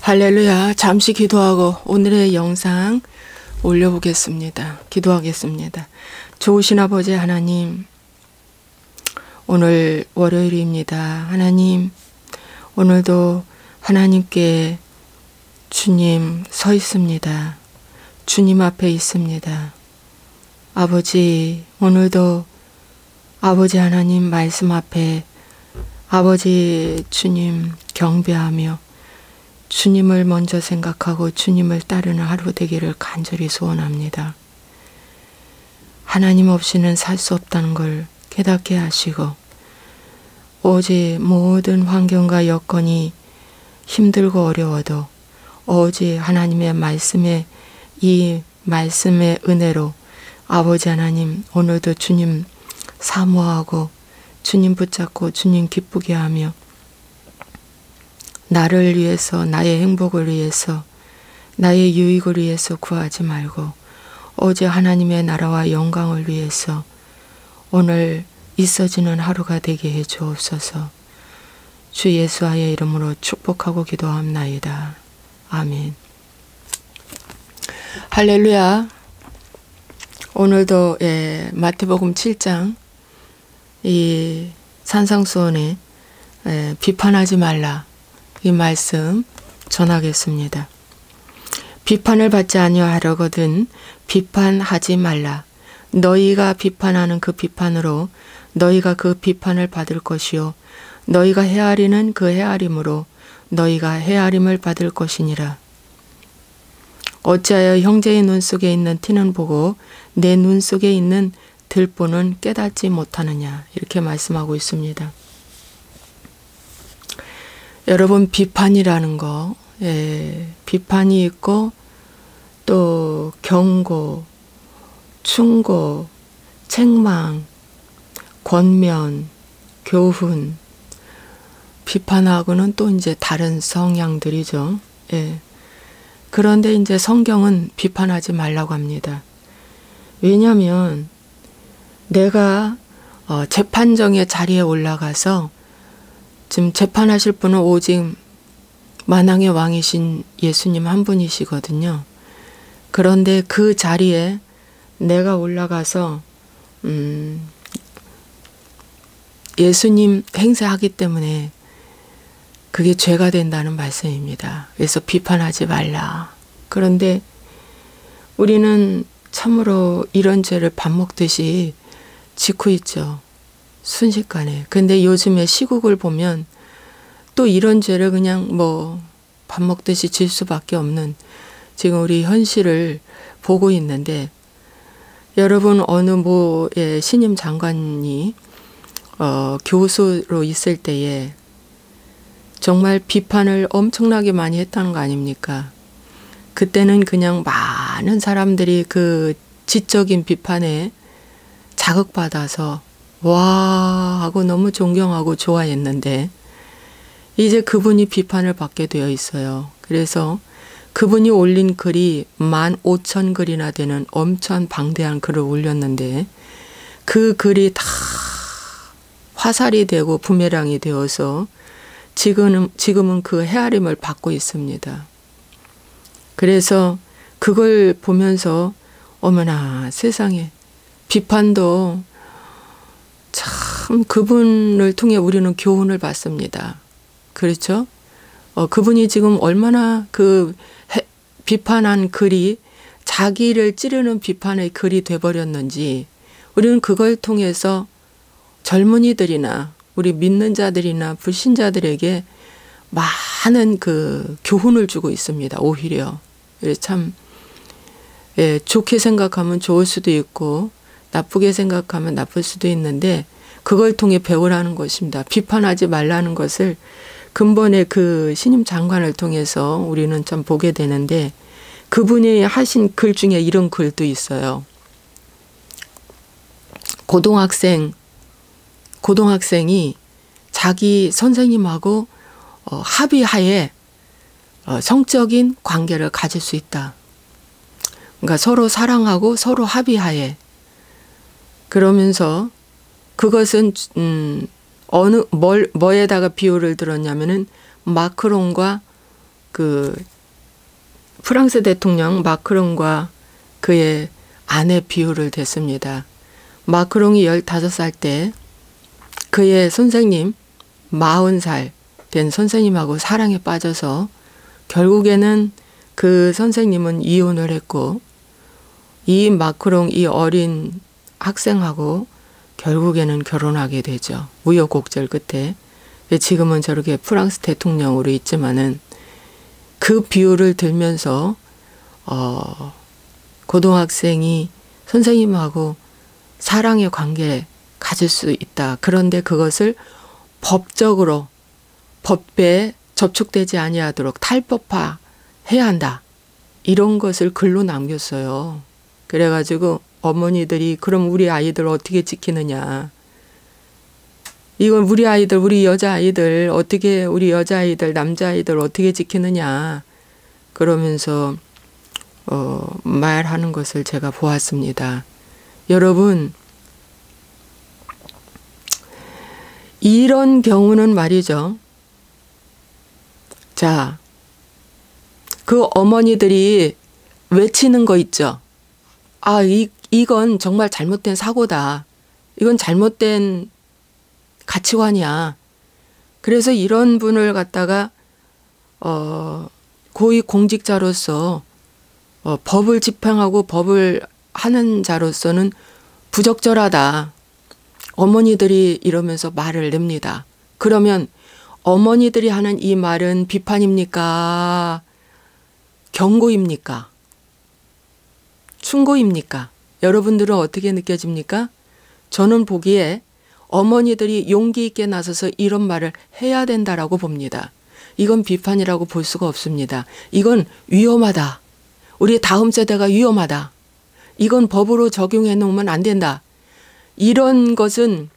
할렐루야. 잠시 기도하고 오늘의 영상 올려보겠습니다. 기도하겠습니다. 좋으신 아버지 하나님, 오늘 월요일입니다. 하나님, 오늘도 하나님께 주님 서 있습니다. 주님 앞에 있습니다. 아버지, 오늘도 아버지 하나님 말씀 앞에 아버지 주님 경배하며 주님을 먼저 생각하고 주님을 따르는 하루 되기를 간절히 소원합니다. 하나님 없이는 살 수 없다는 걸 깨닫게 하시고 오직 모든 환경과 여건이 힘들고 어려워도 오직 하나님의 말씀에 이 말씀의 은혜로 아버지 하나님 오늘도 주님 사모하고 주님 붙잡고 주님 기쁘게 하며 나를 위해서 나의 행복을 위해서 나의 유익을 위해서 구하지 말고 오직 하나님의 나라와 영광을 위해서 오늘 있어지는 하루가 되게 해 주옵소서. 주 예수와의 이름으로 축복하고 기도합나이다. 아멘. 할렐루야. 오늘도 마태복음 7장 이 산상수훈에 비판하지 말라 이 말씀 전하겠습니다. 비판을 받지 아니하려거든 비판하지 말라. 너희가 비판하는 그 비판으로 너희가 그 비판을 받을 것이요 너희가 헤아리는 그 헤아림으로 너희가 헤아림을 받을 것이니라. 어찌하여 형제의 눈 속에 있는 티는 보고 내 눈 속에 있는 들보는 깨닫지 못하느냐. 이렇게 말씀하고 있습니다. 여러분, 비판이라는 거, 비판이 있고 또 경고, 충고, 책망, 권면, 교훈, 비판하고는 또 이제 다른 성향들이죠. 그런데 이제 성경은 비판하지 말라고 합니다. 왜냐하면 내가 재판정의 자리에 올라가서 지금 재판하실 분은 오직 만왕의 왕이신 예수님 한 분이시거든요. 그런데 그 자리에 내가 올라가서 예수님 행세하기 때문에 그게 죄가 된다는 말씀입니다. 그래서 비판하지 말라. 그런데 우리는 참으로 이런 죄를 밥 먹듯이 짓고 있죠. 순식간에. 근데 요즘에 시국을 보면 또 이런 죄를 그냥 뭐 밥 먹듯이 질 수밖에 없는 지금 우리 현실을 보고 있는데 여러분 어느 모의 신임 장관이 교수로 있을 때에 정말 비판을 엄청나게 많이 했다는 거 아닙니까? 그때는 그냥 많은 사람들이 그 지적인 비판에 자극받아서 와 하고 너무 존경하고 좋아했는데 이제 그분이 비판을 받게 되어 있어요. 그래서 그분이 올린 글이 15,000글이나 되는 엄청 방대한 글을 올렸는데 그 글이 다 화살이 되고 부메랑이 되어서 지금은 그 헤아림을 받고 있습니다. 그래서 그걸 보면서 어머나 세상에 비판도 참 그분을 통해 우리는 교훈을 받습니다. 그렇죠? 그분이 지금 얼마나 그 비판한 글이 자기를 찌르는 비판의 글이 돼버렸는지 우리는 그걸 통해서 젊은이들이나 우리 믿는 자들이나 불신자들에게 많은 그 교훈을 주고 있습니다. 오히려. 참 좋게 생각하면 좋을 수도 있고 나쁘게 생각하면 나쁠 수도 있는데 그걸 통해 배우라는 것입니다. 비판하지 말라는 것을 근본의 그 신임 장관을 통해서 우리는 참 보게 되는데 그분이 하신 글 중에 이런 글도 있어요. 고등학생이 자기 선생님하고 합의하에 성적인 관계를 가질 수 있다. 그러니까 서로 사랑하고 서로 합의하에. 그러면서 그것은 뭐에다가 비유를 들었냐면은 마크롱과 그 프랑스 대통령 마크롱과 그의 아내 비유를 댔습니다. 마크롱이 15살 때 그의 선생님 40살 된 선생님하고 사랑에 빠져서 결국에는 그 선생님은 이혼을 했고 이 마크롱 이 어린 학생하고 결국에는 결혼하게 되죠. 우여곡절 끝에. 지금은 저렇게 프랑스 대통령으로 있지만은 그 비유를 들면서 고등학생이 선생님하고 사랑의 관계 가질 수 있다. 그런데 그것을 법적으로 법에 접촉되지 아니하도록 탈법화해야 한다. 이런 것을 글로 남겼어요. 그래가지고 어머니들이 그럼 우리 아이들 어떻게 지키느냐. 이건 우리 아이들, 우리 여자아이들 어떻게 우리 여자아이들, 남자아이들 어떻게 지키느냐. 그러면서 말하는 것을 제가 보았습니다. 여러분 이런 경우는 말이죠. 자, 그 어머니들이 외치는 거 있죠. 아, 이건 정말 잘못된 사고다. 이건 잘못된 가치관이야. 그래서 이런 분을 갖다가 고위 공직자로서 법을 집행하고 법을 하는 자로서는 부적절하다. 어머니들이 이러면서 말을 냅니다. 그러면 어머니들이 하는 이 말은 비판입니까? 경고입니까? 충고입니까? 여러분들은 어떻게 느껴집니까? 저는 보기에 어머니들이 용기 있게 나서서 이런 말을 해야 된다라고 봅니다. 이건 비판이라고 볼 수가 없습니다. 이건 위험하다. 우리 다음 세대가 위험하다. 이건 법으로 적용해 놓으면 안 된다. 이런 것은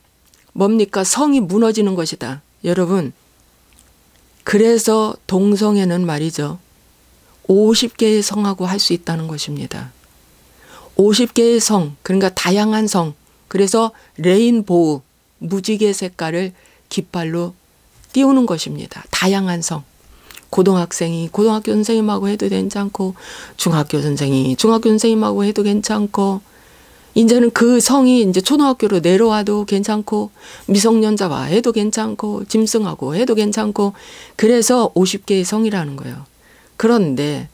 뭡니까? 성이 무너지는 것이다. 여러분, 그래서 동성애는 말이죠. 50개의 성하고 할 수 있다는 것입니다. 50개의 성, 그러니까 다양한 성. 그래서 레인보우, 무지개 색깔을 깃발로 띄우는 것입니다. 다양한 성. 고등학생이 고등학교 선생님하고 해도 괜찮고 중학교 선생이 중학교 선생님하고 해도 괜찮고 이제는 그 성이 이제 초등학교로 내려와도 괜찮고 미성년자와 해도 괜찮고 짐승하고 해도 괜찮고 그래서 50개의 성이라는 거예요. 그런데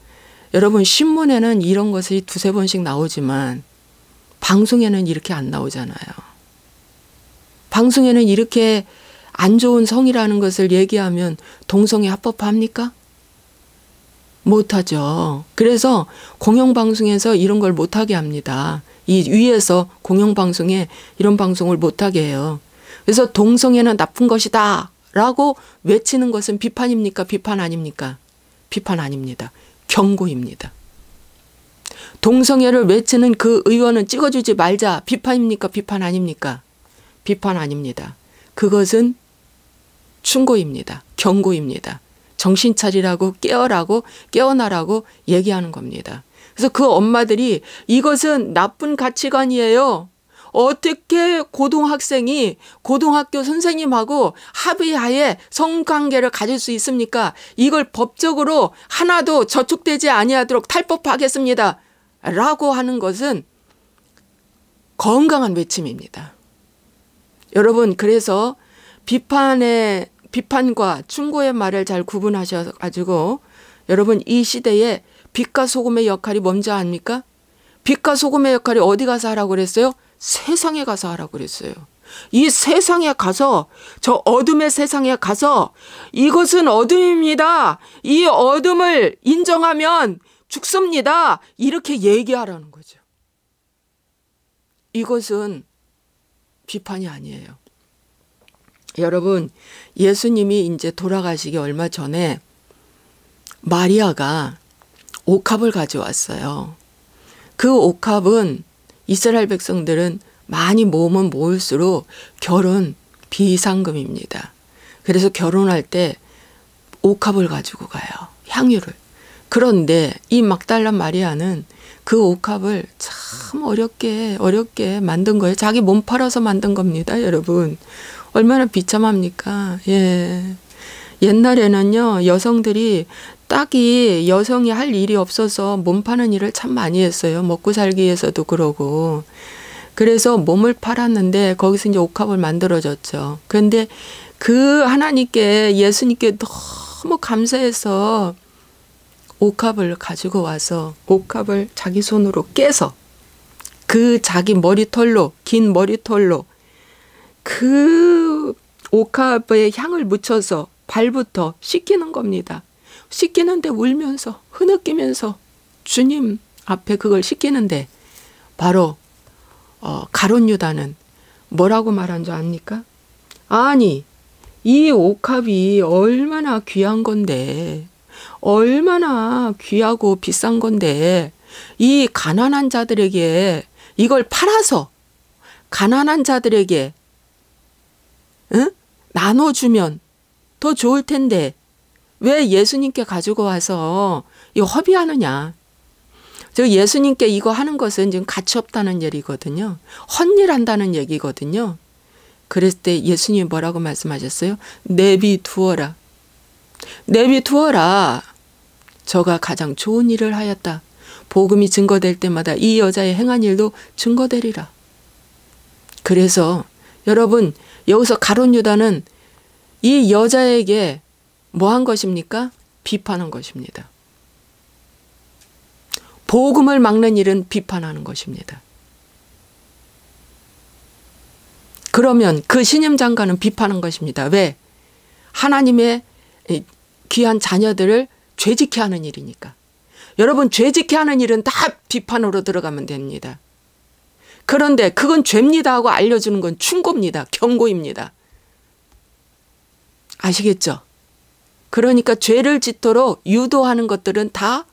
여러분 신문에는 이런 것이 두세 번씩 나오지만 방송에는 이렇게 안 나오잖아요. 방송에는 이렇게 안 좋은 성이라는 것을 얘기하면 동성애 합법합니까? 못하죠. 그래서 공영방송에서 이런 걸 못하게 합니다. 이 위에서 공영방송에 이런 방송을 못하게 해요. 그래서 동성애는 나쁜 것이다 라고 외치는 것은 비판입니까? 비판 아닙니까? 비판 아닙니다. 경고입니다. 동성애를 외치는 그 의원은 찍어주지 말자. 비판입니까? 비판 아닙니까? 비판 아닙니다. 그것은 충고입니다. 경고입니다. 정신 차리라고 깨어라고 깨어나라고 얘기하는 겁니다. 그래서 그 엄마들이 이것은 나쁜 가치관이에요. 어떻게 고등학생이 고등학교 선생님하고 합의하에 성관계를 가질 수 있습니까? 이걸 법적으로 하나도 저촉되지 아니하도록 탈법하겠습니다. 라고 하는 것은 건강한 외침입니다. 여러분 그래서 비판과 충고의 말을 잘 구분하셔가지고 여러분 이 시대에 빛과 소금의 역할이 뭔지 압니까? 빛과 소금의 역할이 어디 가서 하라고 그랬어요? 세상에 가서 하라고 그랬어요. 이 세상에 가서 저 어둠의 세상에 가서 이것은 어둠입니다. 이 어둠을 인정하면 죽습니다. 이렇게 얘기하라는 거죠. 이것은 비판이 아니에요. 여러분 예수님이 이제 돌아가시기 얼마 전에 마리아가 옥합을 가져왔어요. 그 옥합은 이스라엘 백성들은 많이 모으면 모을수록 결혼 비상금입니다. 그래서 결혼할 때 옥합을 가지고 가요. 향유를. 그런데 이 막달라 마리아는 그 옥합을 참 어렵게 만든 거예요. 자기 몸 팔아서 만든 겁니다. 여러분. 얼마나 비참합니까? 예. 옛날에는요, 여성들이 딱히 여성이 할 일이 없어서 몸 파는 일을 참 많이 했어요. 먹고 살기 위해서도 그러고. 그래서 몸을 팔았는데 거기서 이제 옥합을 만들어졌죠. 그런데 그 하나님께, 예수님께 너무 감사해서 옥합을 가지고 와서 옥합을 자기 손으로 깨서 그 자기 머리털로, 긴 머리털로 그 옥합에 향을 묻혀서 발부터 씻기는 겁니다. 씻기는데 울면서 흐느끼면서 주님 앞에 그걸 씻기는데 바로 가룟 유다는 뭐라고 말한 줄 압니까? 아니, 이 옥합이 얼마나 귀한 건데, 얼마나 귀하고 비싼 건데 이 가난한 자들에게 이걸 팔아서 가난한 자들에게 나눠주면 더 좋을 텐데 왜 예수님께 가지고 와서 이거 허비하느냐. 저 예수님께 이거 하는 것은 지금 가치 없다는 얘기거든요. 헛일한다는 얘기거든요. 그랬을 때 예수님이 뭐라고 말씀하셨어요? 내비두어라. 내비두어라. 저가 가장 좋은 일을 하였다. 복음이 증거될 때마다 이 여자의 행한 일도 증거되리라. 그래서 여러분, 여기서 가룟 유다는 이 여자에게 뭐 한 것입니까? 비판한 것입니다. 복음을 막는 일은 비판하는 것입니다. 그러면 그 신임 장관은 비판한 것입니다. 왜? 하나님의 귀한 자녀들을 죄짓게 하는 일이니까. 여러분, 죄짓게 하는 일은 다 비판으로 들어가면 됩니다. 그런데 그건 죄입니다 하고 알려주는 건 충고입니다. 경고입니다. 아시겠죠? 그러니까 죄를 짓도록 유도하는 것들은 다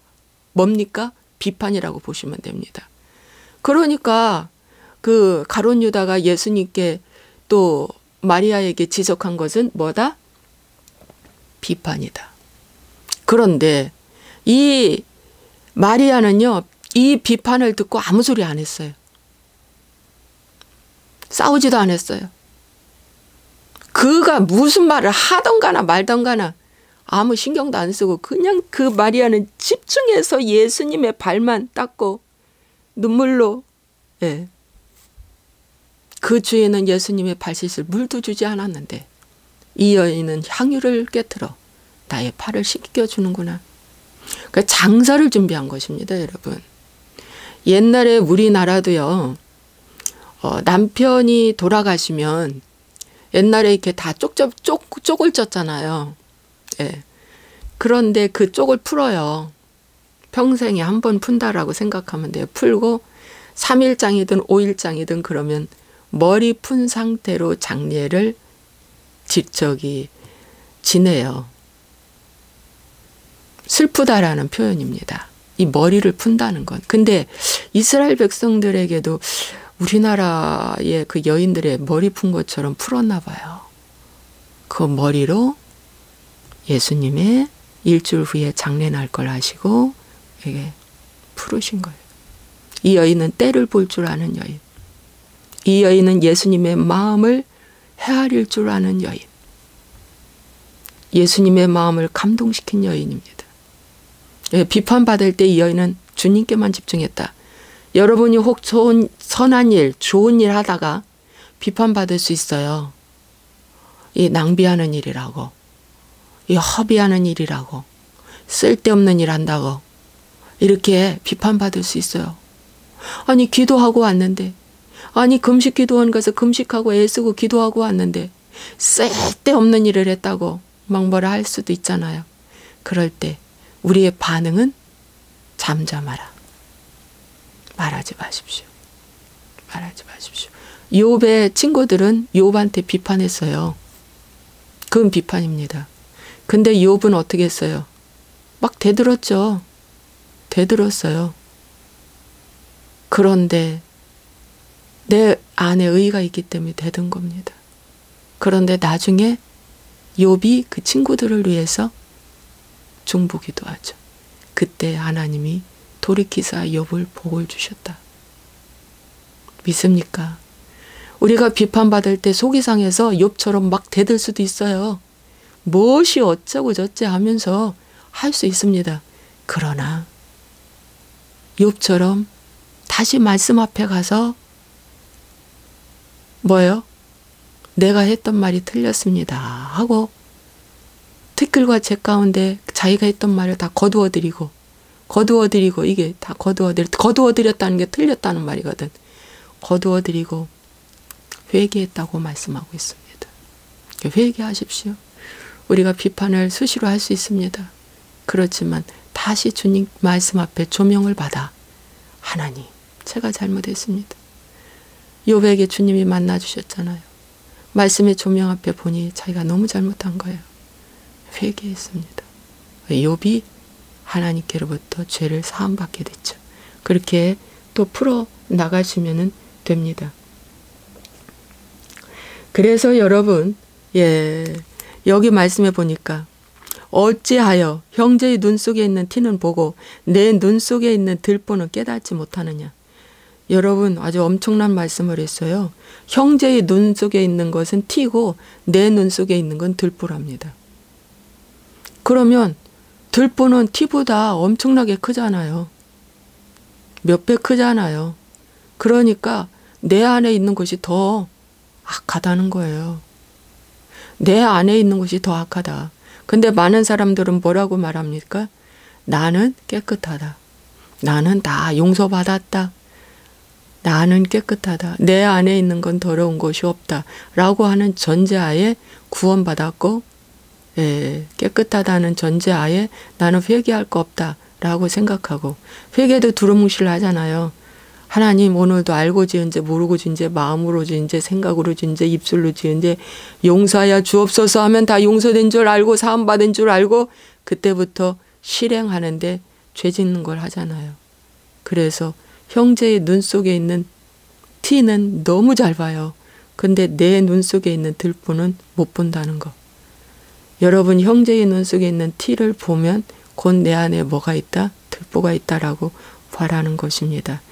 뭡니까? 비판이라고 보시면 됩니다. 그러니까 그 가룟 유다가 예수님께 또 마리아에게 지적한 것은 뭐다? 비판이다. 그런데 이 마리아는요, 이 비판을 듣고 아무 소리 안 했어요. 싸우지도 안 했어요. 그가 무슨 말을 하던가나 말던가나 아무 신경도 안 쓰고 그냥 그 마리아는 집중해서 예수님의 발만 닦고 눈물로, 예. 그 주에는 예수님의 발씻을 물도 주지 않았는데 이 여인은 향유를 깨트려 나의 팔을 씻겨주는구나. 그러니까 장사를 준비한 것입니다, 여러분. 옛날에 우리나라도요, 남편이 돌아가시면 옛날에 이렇게 다 쪽을 쪘잖아요. 예. 그런데 그 쪽을 풀어요. 평생에 한 번 푼다라고 생각하면 돼요. 풀고 3일장이든 5일장이든 그러면 머리 푼 상태로 장례를 지내요. 슬프다라는 표현입니다. 이 머리를 푼다는 건. 근데 이스라엘 백성들에게도 우리나라의 그 여인들의 머리 푼 것처럼 풀었나 봐요. 그 머리로 예수님의 일주일 후에 장례 날 걸 아시고 이게 풀으신 거예요. 이 여인은 때를 볼 줄 아는 여인. 이 여인은 예수님의 마음을 헤아릴 줄 아는 여인. 예수님의 마음을 감동시킨 여인입니다. 비판받을 때 이 여인은 주님께만 집중했다. 여러분이 혹 선한 일, 좋은 일 하다가 비판받을 수 있어요. 이 낭비하는 일이라고, 이 허비하는 일이라고, 쓸데없는 일 한다고 이렇게 비판받을 수 있어요. 아니, 기도하고 왔는데, 아니, 금식 기도원 가서 금식하고 애쓰고 기도하고 왔는데 쓸데없는 일을 했다고 막 뭐라 할 수도 있잖아요. 그럴 때 우리의 반응은 잠잠하라. 말하지 마십시오. 말하지 마십시오. 욥의 친구들은 욥한테 비판했어요. 그건 비판입니다. 근데 욥은 어떻게 했어요? 막 대들었죠. 대들었어요. 그런데 내 안에 의가 있기 때문에 대든 겁니다. 그런데 나중에 욥이 그 친구들을 위해서 중보기도하죠. 그때 하나님이 돌이키사 욥을 복을 주셨다. 믿습니까? 우리가 비판받을 때 속이 상해서 욥처럼 막 대들 수도 있어요. 무엇이 어쩌고 저쩌 하면서 할 수 있습니다. 그러나 욥처럼 다시 말씀 앞에 가서 뭐예요? 내가 했던 말이 틀렸습니다 하고 티끌과 재 가운데 자기가 했던 말을 다 거두어드리고 이게 다 거두어드렸다는 게 틀렸다는 말이거든. 거두어드리고 회개했다고 말씀하고 있습니다. 회개하십시오. 우리가 비판을 수시로 할 수 있습니다. 그렇지만 다시 주님 말씀 앞에 조명을 받아 하나님 제가 잘못했습니다. 욥에게 주님이 만나주셨잖아요. 말씀의 조명 앞에 보니 자기가 너무 잘못한 거예요. 회개했습니다. 욥이 하나님께로부터 죄를 사함받게 됐죠. 그렇게 또 풀어 나가시면 됩니다. 그래서 여러분 여기 말씀해 보니까 어찌하여 형제의 눈 속에 있는 티는 보고 내 눈 속에 있는 들보는 깨닫지 못하느냐. 여러분 아주 엄청난 말씀을 했어요. 형제의 눈 속에 있는 것은 티고 내 눈 속에 있는 건 들보랍니다. 그러면 들보는 티보다 엄청나게 크잖아요. 몇 배 크잖아요. 그러니까 내 안에 있는 것이 더 악하다는 거예요. 내 안에 있는 것이 더 악하다. 근데 많은 사람들은 뭐라고 말합니까? 나는 깨끗하다. 나는 다 용서받았다. 나는 깨끗하다. 내 안에 있는 건 더러운 것이 없다. 라고 하는 전제하에 구원받았고 깨끗하다는 전제하에 나는 회개할 거 없다. 라고 생각하고 회개도 두루뭉실 하잖아요. 하나님 오늘도 알고 지은지 모르고 지은지 마음으로 지은지 생각으로 지은지 입술로 지은지 용서하여 주옵소서 하면 다 용서된 줄 알고 사함받은 줄 알고 그때부터 실행하는데 죄 짓는 걸 하잖아요. 그래서 형제의 눈 속에 있는 티는 너무 잘 봐요. 근데 내 눈 속에 있는 들보는 못 본다는 거. 여러분 형제의 눈 속에 있는 티를 보면 곧 내 안에 뭐가 있다? 들보가 있다라고 바라는 것입니다.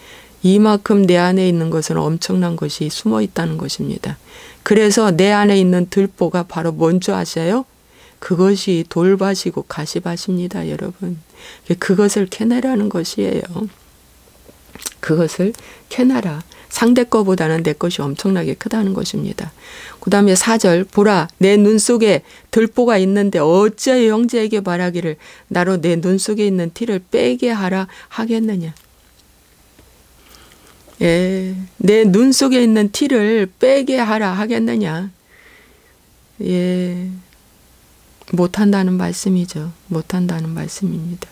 이만큼 내 안에 있는 것은 엄청난 것이 숨어 있다는 것입니다. 그래서 내 안에 있는 들보가 바로 뭔지 아세요? 그것이 돌밭이고 가시밭입니다, 여러분. 그것을 캐내라는 것이에요. 그것을 캐내라. 상대 거보다는 내 것이 엄청나게 크다는 것입니다. 그 다음에 4절 보라 내 눈 속에 들보가 있는데 어찌하여 형제에게 말하기를 나로 내 눈 속에 있는 티를 빼게 하라 하겠느냐. 내 눈 속에 있는 티를 빼게 하라 하겠느냐. 못한다는 말씀이죠. 못한다는 말씀입니다.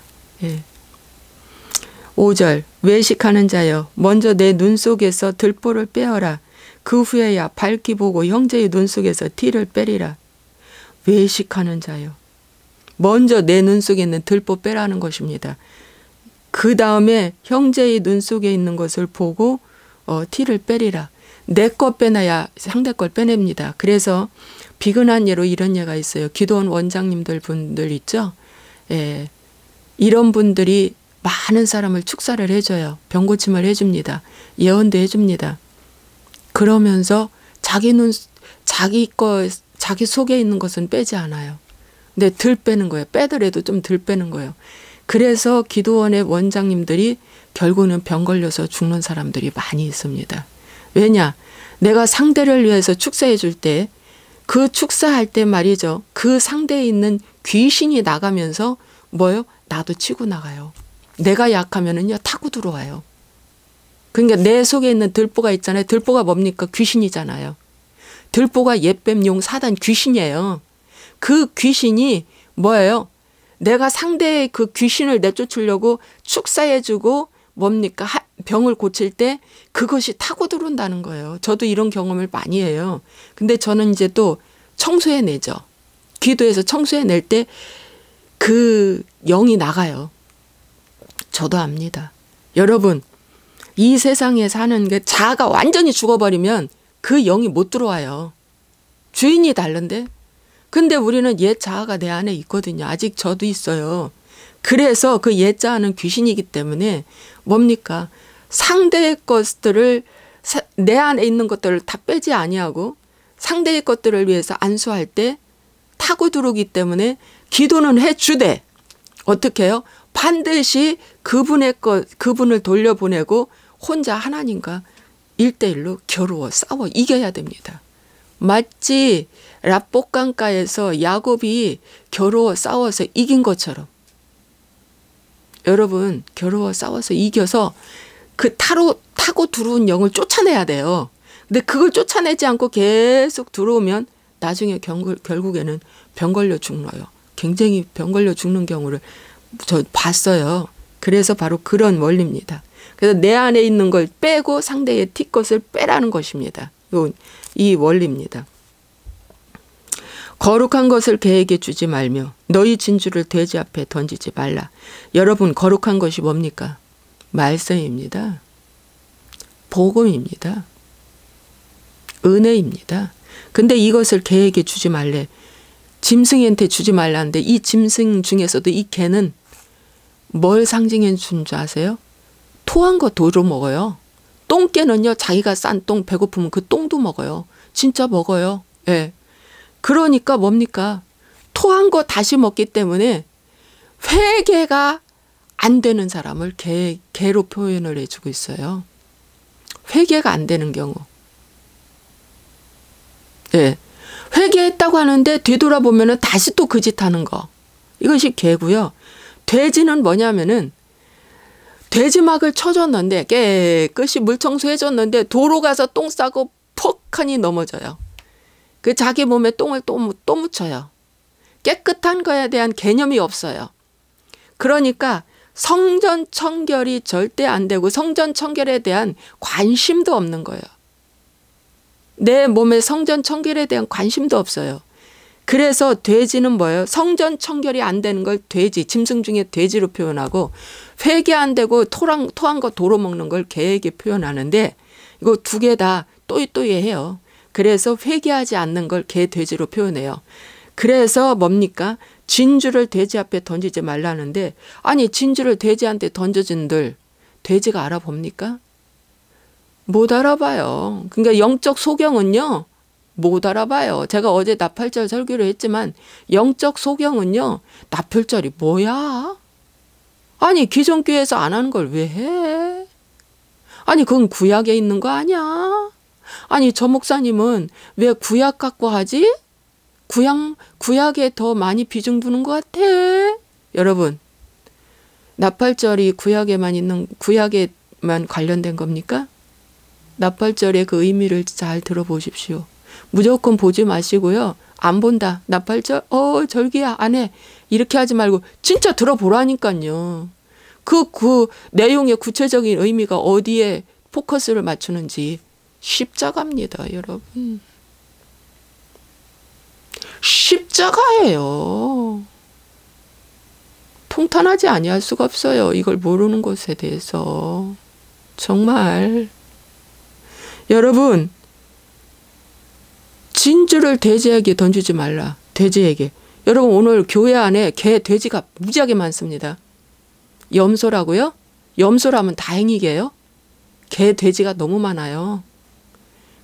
5절 외식하는 자여 먼저 내 눈 속에서 들보를 빼어라. 그 후에야 밝히 보고 형제의 눈 속에서 티를 빼리라. 외식하는 자여 먼저 내 눈 속에 있는 들보 빼라는 것입니다. 그 다음에 형제의 눈 속에 있는 것을 보고 티를 빼리라. 내 거 빼놔야 상대 걸 빼냅니다. 그래서 비근한 예로 이런 예가 있어요. 기도원 원장님들 분들 있죠. 이런 분들이 많은 사람을 축사를 해줘요. 병고침을 해줍니다. 예언도 해줍니다. 그러면서 자기 속에 있는 것은 빼지 않아요. 근데 덜 빼는 거예요. 빼더라도 좀 덜 빼는 거예요. 그래서 기도원의 원장님들이 결국은 병 걸려서 죽는 사람들이 많이 있습니다. 왜냐? 내가 상대를 위해서 축사해 줄 때 그 축사할 때 말이죠. 그 상대에 있는 귀신이 나가면서 뭐요? 나도 치고 나가요. 내가 약하면은요 타고 들어와요. 그러니까 내 속에 있는 들보가 있잖아요. 들보가 뭡니까? 귀신이잖아요. 들보가 옛뱀 용 사단 귀신이에요. 그 귀신이 뭐예요? 내가 상대의 그 귀신을 내쫓으려고 축사해주고 뭡니까? 병을 고칠 때 그것이 타고 들어온다는 거예요. 저도 이런 경험을 많이 해요. 근데 저는 이제 또 청소해내죠. 기도해서 청소해낼 때 그 영이 나가요. 저도 압니다. 여러분 이 세상에 사는 게 자아가 완전히 죽어버리면 그 영이 못 들어와요. 주인이 다른데 근데 우리는 옛 자아가 내 안에 있거든요. 아직 저도 있어요. 그래서 그 옛 자아는 귀신이기 때문에 뭡니까? 상대의 것들을 내 안에 있는 것들을 다 빼지 아니하고 상대의 것들을 위해서 안수할 때 타고 들어오기 때문에 기도는 해주되 어떻게 해요? 반드시 그분을 돌려보내고 혼자 하나님과 1대1로 겨루어 싸워 이겨야 됩니다. 마치 랍복강가에서 야곱이 겨루어 싸워서 이긴 것처럼 여러분 겨루어 싸워서 이겨서 그 타고 들어온 영을 쫓아내야 돼요. 근데 그걸 쫓아내지 않고 계속 들어오면 나중에 결국에는 병 걸려 죽어요. 굉장히 병 걸려 죽는 경우를 저 봤어요. 그래서 바로 그런 원리입니다. 그래서 내 안에 있는 걸 빼고 상대의 티것을 빼라는 것입니다. 이 원리입니다. 거룩한 것을 개에게 주지 말며 너희 진주를 돼지 앞에 던지지 말라. 여러분 거룩한 것이 뭡니까? 말씀입니다. 복음입니다. 은혜입니다. 근데 이것을 개에게 주지 말래. 짐승한테 주지 말라는데 이 짐승 중에서도 이 개는 뭘 상징해 준 줄 아세요? 토한 거 도로 먹어요. 똥개는요 자기가 싼 똥 배고프면 그 똥도 먹어요. 진짜 먹어요. 예. 그러니까 뭡니까? 토한 거 다시 먹기 때문에 회개가 안 되는 사람을 개로 표현을 해주고 있어요. 회개가 안 되는 경우. 예. 회개했다고 하는데 되돌아보면은 다시 또 그 짓 하는 거. 이것이 개고요. 돼지는 뭐냐면은 돼지막을 쳐줬는데 깨끗이 물 청소해줬는데 도로 가서 똥 싸고 퍽하니 넘어져요. 그 자기 몸에 똥을 또 묻혀요. 깨끗한 거에 대한 개념이 없어요. 그러니까 성전 청결이 절대 안 되고 성전 청결에 대한 관심도 없는 거예요. 내 몸에 성전 청결에 대한 관심도 없어요. 그래서 돼지는 뭐예요? 성전 청결이 안 되는 걸 돼지, 짐승 중에 돼지로 표현하고 회개 안 되고 토한 거 도로 먹는 걸 개에게 표현하는데 이거 두 개 다 또이또이해요. 그래서 회개하지 않는 걸 개, 돼지로 표현해요. 그래서 뭡니까? 진주를 돼지 앞에 던지지 말라는데 아니 진주를 돼지한테 던져준들 돼지가 알아봅니까? 못 알아봐요. 그러니까 영적 소경은요. 못 알아봐요. 제가 어제 나팔절 설교를 했지만 영적 소경은요. 나팔절이 뭐야? 아니 기존 교회에서 안 하는 걸 왜 해? 아니 그건 구약에 있는 거 아니야? 아니 저 목사님은 왜 구약 갖고 하지? 구약에 더 많이 비중 두는 것 같아. 여러분 나팔절이 구약에만 관련된 겁니까? 나팔절의 그 의미를 잘 들어보십시오. 무조건 보지 마시고요. 안 본다. 나팔절? 절기야. 안 해. 이렇게 하지 말고 진짜 들어보라니까요. 그 내용의 구체적인 의미가 어디에 포커스를 맞추는지 십자가입니다. 여러분. 십자가예요. 통탄하지 아니할 수가 없어요. 이걸 모르는 것에 대해서. 정말. 여러분. 진주를 돼지에게 던지지 말라. 돼지에게. 여러분 오늘 교회 안에 개, 돼지가 무지하게 많습니다. 염소라고요? 염소라면 다행이게요. 개, 돼지가 너무 많아요.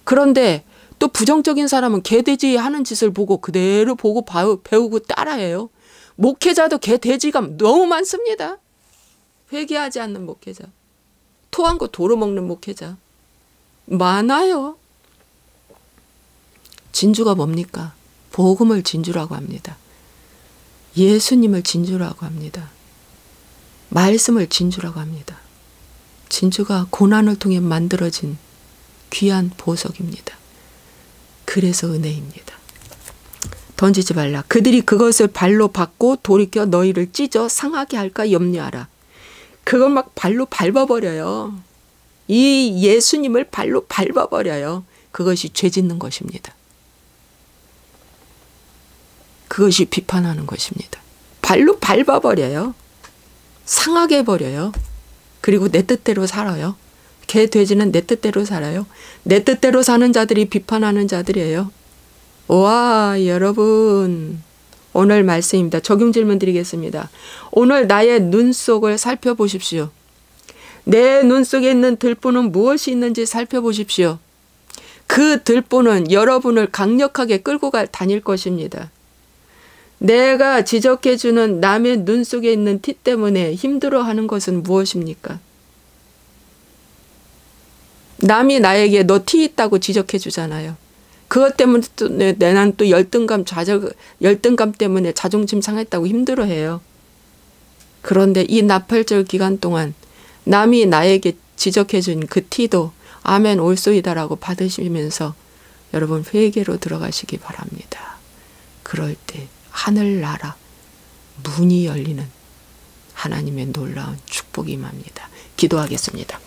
그런데 또 부정적인 사람은 개, 돼지 하는 짓을 보고 그대로 보고 배우고 따라해요. 목회자도 개, 돼지가 너무 많습니다. 회개하지 않는 목회자. 토한 거 도로 먹는 목회자. 많아요. 진주가 뭡니까? 복음을 진주라고 합니다. 예수님을 진주라고 합니다. 말씀을 진주라고 합니다. 진주가 고난을 통해 만들어진 귀한 보석입니다. 그래서 은혜입니다. 던지지 말라. 그들이 그것을 발로 밟고 돌이켜 너희를 찢어 상하게 할까 염려하라. 그걸 막 발로 밟아버려요. 이 예수님을 발로 밟아버려요. 그것이 죄 짓는 것입니다. 그것이 비판하는 것입니다. 발로 밟아버려요. 상하게 해버려요. 그리고 내 뜻대로 살아요. 개, 돼지는 내 뜻대로 살아요. 내 뜻대로 사는 자들이 비판하는 자들이에요. 와, 여러분. 오늘 말씀입니다. 적용 질문 드리겠습니다. 오늘 나의 눈 속을 살펴보십시오. 내 눈 속에 있는 들보는 무엇이 있는지 살펴보십시오. 그 들보는 여러분을 강력하게 끌고 다닐 것입니다. 내가 지적해주는 남의 눈 속에 있는 티 때문에 힘들어하는 것은 무엇입니까? 남이 나에게 너 티 있다고 지적해 주잖아요. 그것 때문에 또 나는 또 열등감 때문에 자존심 상했다고 힘들어해요. 그런데 이 나팔절 기간 동안 남이 나에게 지적해 준 그 티도 아멘 올소이다라고 받으시면서 여러분 회개로 들어가시기 바랍니다. 그럴 때 하늘나라 문이 열리는 하나님의 놀라운 축복이 임합니다. 기도하겠습니다.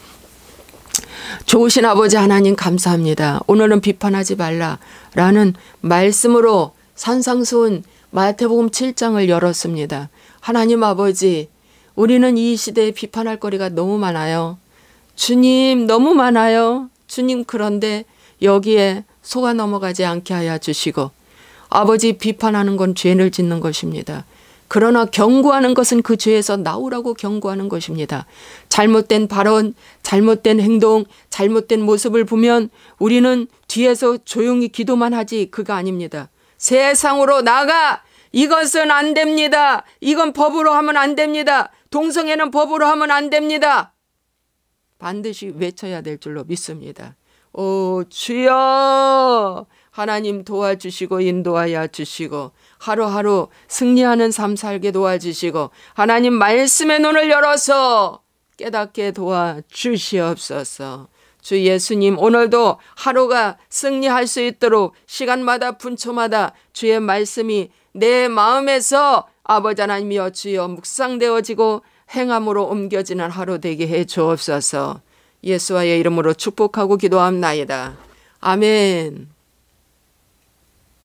좋으신 아버지 하나님 감사합니다. 오늘은 비판하지 말라라는 말씀으로 산상수훈 마태복음 7장을 열었습니다. 하나님 아버지, 우리는 이 시대에 비판할 거리가 너무 많아요. 주님 너무 많아요. 주님 그런데 여기에 속아 넘어가지 않게 하여 주시고, 아버지 비판하는 건 죄를 짓는 것입니다. 그러나 경고하는 것은 그 죄에서 나오라고 경고하는 것입니다. 잘못된 발언, 잘못된 행동, 잘못된 모습을 보면 우리는 뒤에서 조용히 기도만 하지 그가 아닙니다. 세상으로 나가! 이것은 안 됩니다. 이건 법으로 하면 안 됩니다. 동성애는 법으로 하면 안 됩니다. 반드시 외쳐야 될 줄로 믿습니다. 오 주여, 하나님 도와주시고 인도하여 주시고 하루하루 승리하는 삶 살게 도와주시고 하나님 말씀의 눈을 열어서 깨닫게 도와주시옵소서. 주 예수님, 오늘도 하루가 승리할 수 있도록 시간마다 분초마다 주의 말씀이 내 마음에서 아버지 하나님이여 주여 묵상되어지고 행함으로 옮겨지는 하루 되게 해 주옵소서. 예수와의 이름으로 축복하고 기도합나이다. 아멘.